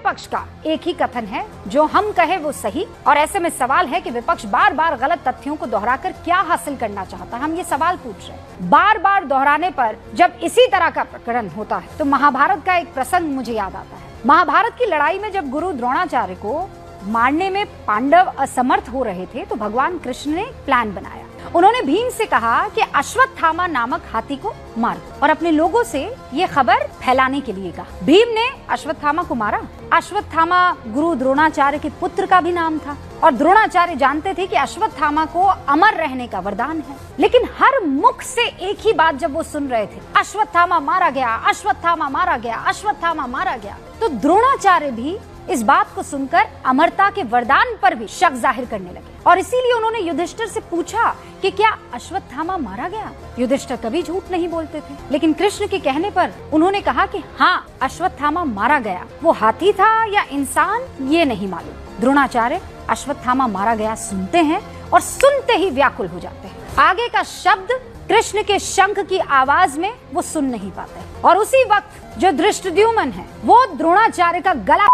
विपक्ष का एक ही कथन है, जो हम कहे वो सही। और ऐसे में सवाल है कि विपक्ष बार बार गलत तथ्यों को दोहराकर क्या हासिल करना चाहता है। हम ये सवाल पूछ रहे हैं। बार बार दोहराने पर जब इसी तरह का प्रकरण होता है तो महाभारत का एक प्रसंग मुझे याद आता है। महाभारत की लड़ाई में जब गुरु द्रोणाचार्य को मारने में पांडव असमर्थ हो रहे थे तो भगवान कृष्ण ने प्लान बनाया। उन्होंने भीम से कहा कि अश्वत्थामा नामक हाथी को मार दो और अपने लोगों से ये खबर फैलाने के लिए कहा। भीम ने अश्वत्थामा को मारा। अश्वत्थामा गुरु द्रोणाचार्य के पुत्र का भी नाम था और द्रोणाचार्य जानते थे कि अश्वत्थामा को अमर रहने का वरदान है। लेकिन हर मुख से एक ही बात जब वो सुन रहे थे, अश्वत्थामा मारा गया, अश्वत्थामा मारा गया, अश्वत्थामा मारा गया, तो द्रोणाचार्य भी इस बात को सुनकर अमरता के वरदान पर भी शक जाहिर करने लगे और इसीलिए उन्होंने युधिष्ठिर से पूछा कि क्या अश्वत्थामा मारा गया। युधिष्ठिर कभी झूठ नहीं बोलते थे, लेकिन कृष्ण के कहने पर उन्होंने कहा कि हाँ, अश्वत्थामा मारा गया। वो हाथी था या इंसान ये नहीं मालूम। द्रोणाचार्य अश्वत्थामा मारा गया सुनते हैं और सुनते ही व्याकुल हो जाते हैं। आगे का शब्द कृष्ण के शंख की आवाज में वो सुन नहीं पाते और उसी वक्त जो धृष्टद्युम्न है वो द्रोणाचार्य का गला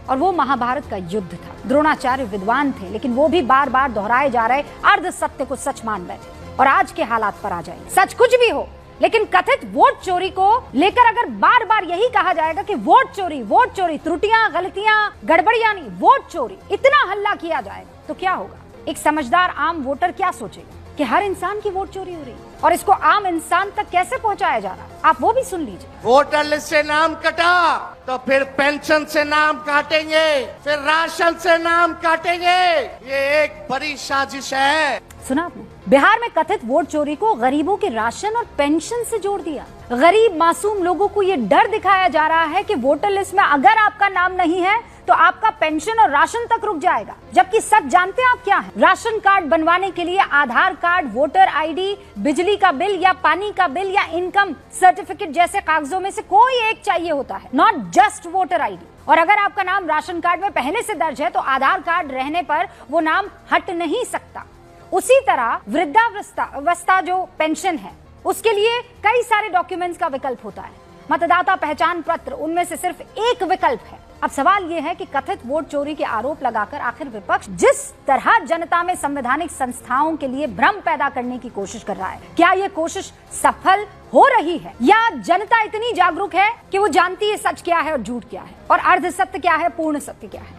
और वो महाभारत का युद्ध था। द्रोणाचार्य विद्वान थे, लेकिन वो भी बार बार दोहराए जा रहे अर्ध सत्य को सच मान बैठे। और आज के हालात पर आ जाए, सच कुछ भी हो, लेकिन कथित वोट चोरी को लेकर अगर बार बार यही कहा जाएगा कि वोट चोरी, त्रुटियां, गलतियां, गड़बड़ियां नहीं, वोट चोरी, इतना हल्ला किया जाएगा तो क्या होगा? एक समझदार आम वोटर क्या सोचेगा कि हर इंसान की वोट चोरी हो रही है और इसको आम इंसान तक कैसे पहुंचाया जा रहा है? आप वो भी सुन लीजिए। वोटर लिस्ट से नाम कटा तो फिर पेंशन से नाम काटेंगे, फिर राशन से नाम काटेंगे। ये एक बड़ी साजिश है। सुना आपने? बिहार में कथित वोट चोरी को गरीबों के राशन और पेंशन से जोड़ दिया। गरीब मासूम लोगों को ये डर दिखाया जा रहा है कि वोटर लिस्ट में अगर आपका नाम नहीं है तो आपका पेंशन और राशन तक रुक जाएगा। जबकि सच जानते हैं आप क्या है? राशन कार्ड बनवाने के लिए आधार कार्ड, वोटर आईडी, बिजली का बिल या पानी का बिल या इनकम सर्टिफिकेट जैसे कागजों में से कोई एक चाहिए होता है, नॉट जस्ट वोटर आईडी। और अगर आपका नाम राशन कार्ड में पहले से दर्ज है तो आधार कार्ड रहने पर वो नाम हट नहीं सकता। उसी तरह वृद्धावस्था जो पेंशन है उसके लिए कई सारे डॉक्यूमेंट्स का विकल्प होता है। मतदाता पहचान पत्र उनमें से सिर्फ एक विकल्प है। अब सवाल ये है कि कथित वोट चोरी के आरोप लगाकर आखिर विपक्ष जिस तरह जनता में संवैधानिक संस्थाओं के लिए भ्रम पैदा करने की कोशिश कर रहा है, क्या ये कोशिश सफल हो रही है या जनता इतनी जागरूक है कि वो जानती है सच क्या है और झूठ क्या है और अर्ध सत्य क्या है, पूर्ण सत्य क्या है?